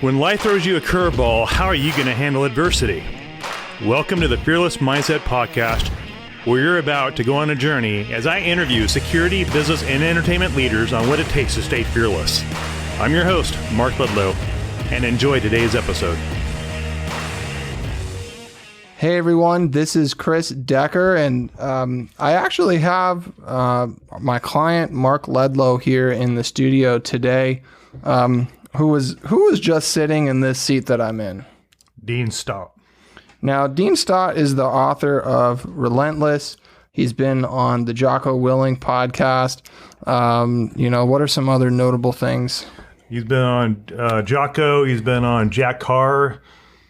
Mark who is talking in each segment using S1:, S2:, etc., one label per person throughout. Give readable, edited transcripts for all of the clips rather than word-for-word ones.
S1: When life throws you a curveball, how are you going to handle adversity? Welcome to the Fearless Mindset Podcast, where you're about to go on a journey as I interview security, business, and entertainment leaders on what it takes to stay fearless. I'm your host, Mark Ledlow, and enjoy today's episode.
S2: Hey everyone, this is Chris Decker, and I actually have my client Mark Ledlow here in the studio today, who was just sitting in this seat that I'm in.
S1: Dean Stott.
S2: Now, Dean Stott is the author of Relentless. He's been on the Jocko Willing podcast. What are some other notable things?
S1: He's been on Jocko. He's been on Jack Carr,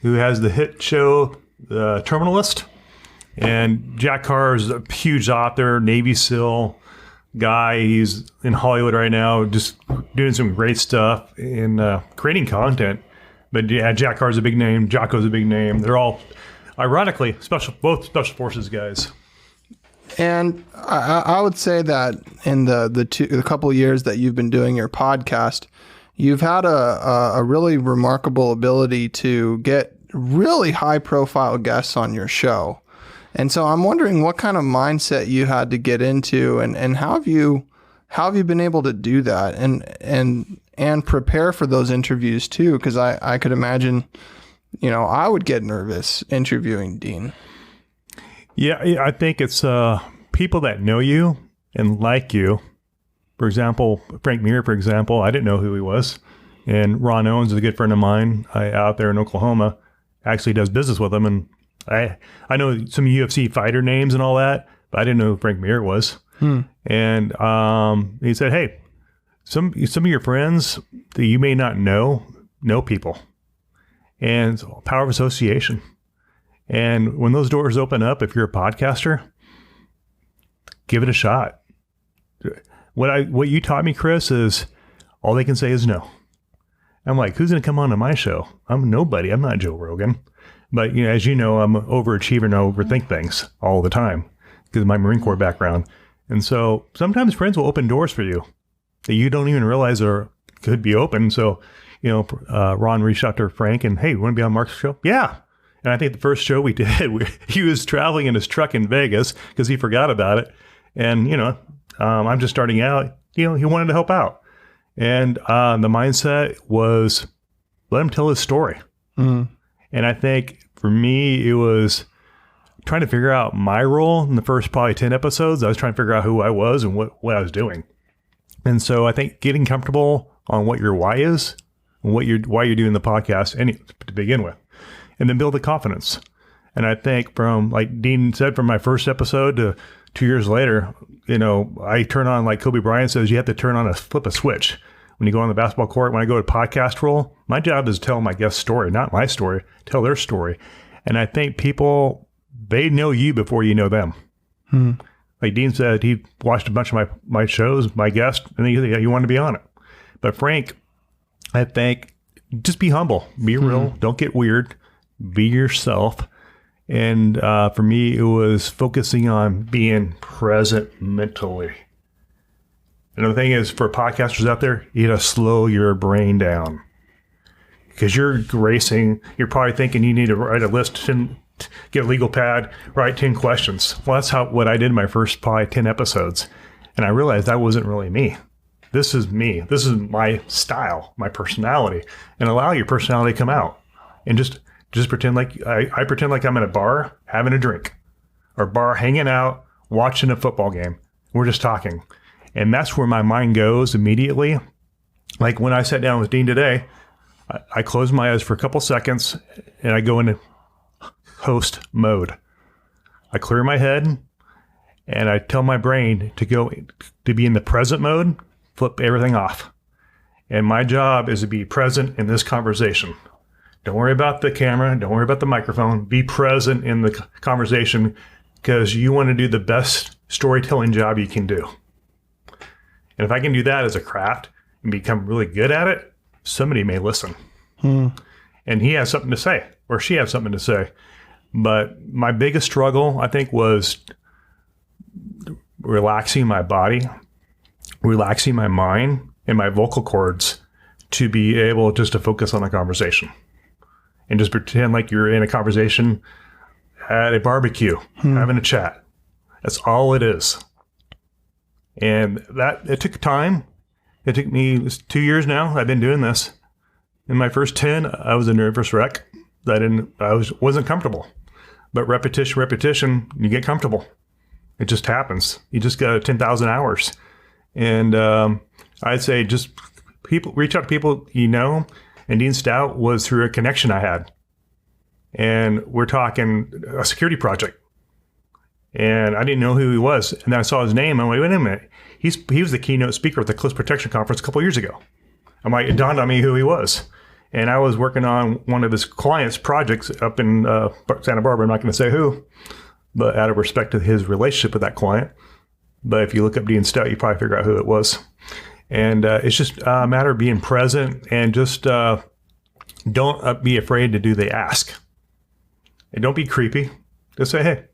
S1: who has the hit show The Terminalist. And Jack Carr is a huge author, Navy SEAL guy. He's in Hollywood right now, just doing some great stuff in creating content. But yeah, Jack Carr's a big name. Jocko's a big name. They're all, ironically, both special forces guys.
S2: And I would say that in the couple of years that you've been doing your podcast, you've had a really remarkable ability to get really high profile guests on your show. And so I'm wondering what kind of mindset you had to get into, and how have you been able to do that and prepare for those interviews too? Because I could imagine, I would get nervous interviewing Dean.
S1: Yeah, I think it's people that know you and like you. For example, Frank Mir, I didn't know who he was. And Ron Owens is a good friend of mine out there in Oklahoma, actually does business with him. And I know some UFC fighter names and all that, but I didn't know who Frank Mir was. And he said, hey, some of your friends that you may not know people. And power of association. And when those doors open up, if you're a podcaster, give it a shot. What you taught me, Chris, is all they can say is no. I'm like, who's going to come on to my show? I'm nobody. I'm not Joe Rogan. But as you know, I'm an overachiever and I overthink things all the time because of my Marine Corps background. And so sometimes friends will open doors for you that you don't even realize or could be open. So, Ron reached out to Frank and, hey, you want to be on Mark's show? Yeah. And I think the first show we did, he was traveling in his truck in Vegas because he forgot about it. And, I'm just starting out. He wanted to help out. And the mindset was let him tell his story. Mm. And I think for me, it was trying to figure out my role in the first probably 10 episodes. I was trying to figure out who I was and what I was doing. And so I think getting comfortable on what your why is and why you're doing the podcast to begin with. And then build the confidence. And I think from, like Dean said, from my first episode to 2 years later, I turn on, like Kobe Bryant says, you have to flip a switch. When you go on the basketball court, when I go to podcast role, my job is to tell my guest's story, not my story, tell their story. And I think people, they know you before you know them. Like Dean said, he watched a bunch of my shows, my guests, and he wanted to be on it. But Frank, I think, just be humble, be real, don't get weird. Be yourself. And for me, it was focusing on being present mentally. And the thing is, for podcasters out there, you got to slow your brain down. Because you're racing, you're probably thinking you need to write a list, get a legal pad, write 10 questions. Well, that's what I did in my first probably 10 episodes. And I realized that wasn't really me. This is me. This is my style, my personality. And allow your personality to come out. And just pretend like I pretend like I'm in a bar having a drink, or bar hanging out, watching a football game. We're just talking. And that's where my mind goes immediately. Like when I sat down with Dean today, I close my eyes for a couple seconds and I go into host mode. I clear my head and I tell my brain to be in the present mode, flip everything off. And my job is to be present in this conversation. Don't worry about the camera. Don't worry about the microphone. Be present in the conversation because you want to do the best storytelling job you can do. And if I can do that as a craft and become really good at it, somebody may listen. And he has something to say, or she has something to say. But my biggest struggle, I think, was relaxing my body, relaxing my mind and my vocal cords to be able just to focus on the conversation and just pretend like you're in a conversation at a barbecue, having a chat. That's all it is. And it took time. It took me 2 years now. I've been doing this. In my first 10, I was a nervous wreck. Wasn't comfortable. But repetition, you get comfortable. It just happens. You just got 10,000 hours. And I'd say just reach out to people you know. And Dean Stott was through a connection I had. And we're talking a security project. And I didn't know who he was. And then I saw his name. I'm like, wait a minute. He was the keynote speaker at the Cliffs Protection Conference a couple years ago. I'm like, it dawned on me who he was. And I was working on one of his clients' projects up in Santa Barbara. I'm not going to say who, but out of respect to his relationship with that client. But if you look up Dean Stott, you probably figure out who it was. And it's just a matter of being present and just don't be afraid to do the ask. And don't be creepy. Just say, hey,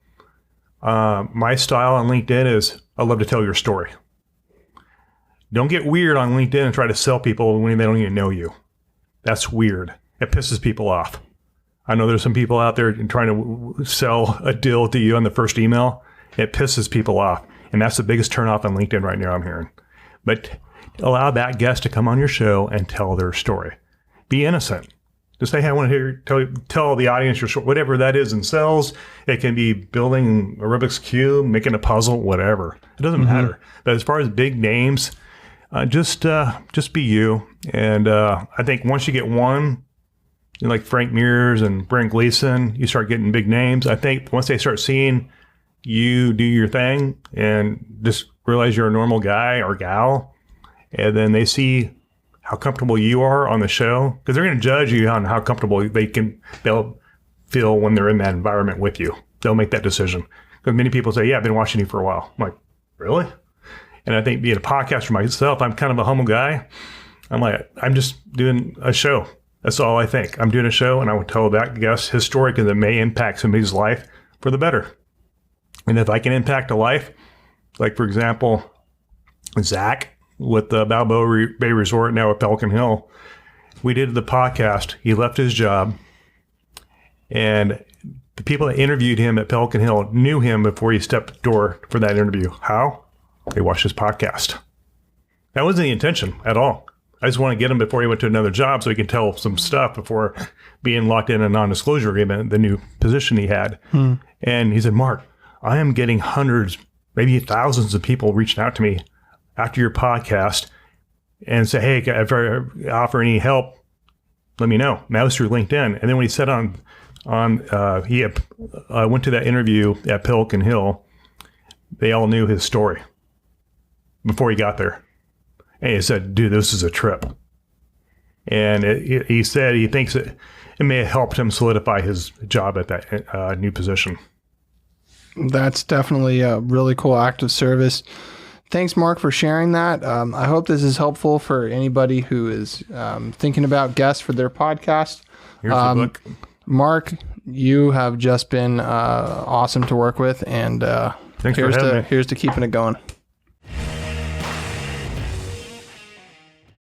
S1: my style on LinkedIn is I love to tell your story. Don't get weird on LinkedIn and try to sell people when they don't even know you. That's weird. It pisses people off. I know there's some people out there trying to sell a deal to you on the first email. It pisses people off. And that's the biggest turnoff on LinkedIn right now, I'm hearing. But allow that guest to come on your show and tell their story. Be innocent. Just say, hey, I want to tell the audience your story, whatever that is in sales. It can be building a Rubik's Cube, making a puzzle, whatever. It doesn't matter. But as far as big names, just be you. And I think once you get one, like Frank Mears and Brent Gleason, you start getting big names. I think once they start seeing you do your thing and just realize you're a normal guy or gal, and then they see how comfortable you are on the show, because they're going to judge you on how comfortable they'll feel when they're in that environment with you. They'll make that decision. Because many people say, yeah, I've been watching you for a while. I'm like, really? And I think being a podcaster myself, I'm kind of a humble guy. I'm like, I'm just doing a show. That's all I think. I'm doing a show, and I will tell that guest his story because it may impact somebody's life for the better. And if I can impact a life, like, for example, Zach with the Balboa Bay Resort, now at Pelican Hill, we did the podcast. He left his job, and the people that interviewed him at Pelican Hill knew him before he stepped the door for that interview. How? They watched his podcast. That wasn't the intention at all. I just want to get him before he went to another job so he can tell some stuff before being locked in a non-disclosure agreement, the new position he had. And he said, Mark, I am getting hundreds, maybe thousands of people reaching out to me after your podcast and say, hey, if I offer any help, let me know. And that was through LinkedIn. And then when he said he went to that interview at Pelican Hill, they all knew his story before he got there. And he said, dude, this is a trip. And he said he thinks it may have helped him solidify his job at that new position.
S2: That's definitely a really cool act of service. Thanks, Mark, for sharing that. I hope this is helpful for anybody who is thinking about guests for their podcast.
S1: Here's the book.
S2: Mark, you have just been awesome to work with, and
S1: Thanks for having me.
S2: Here's to keeping it going.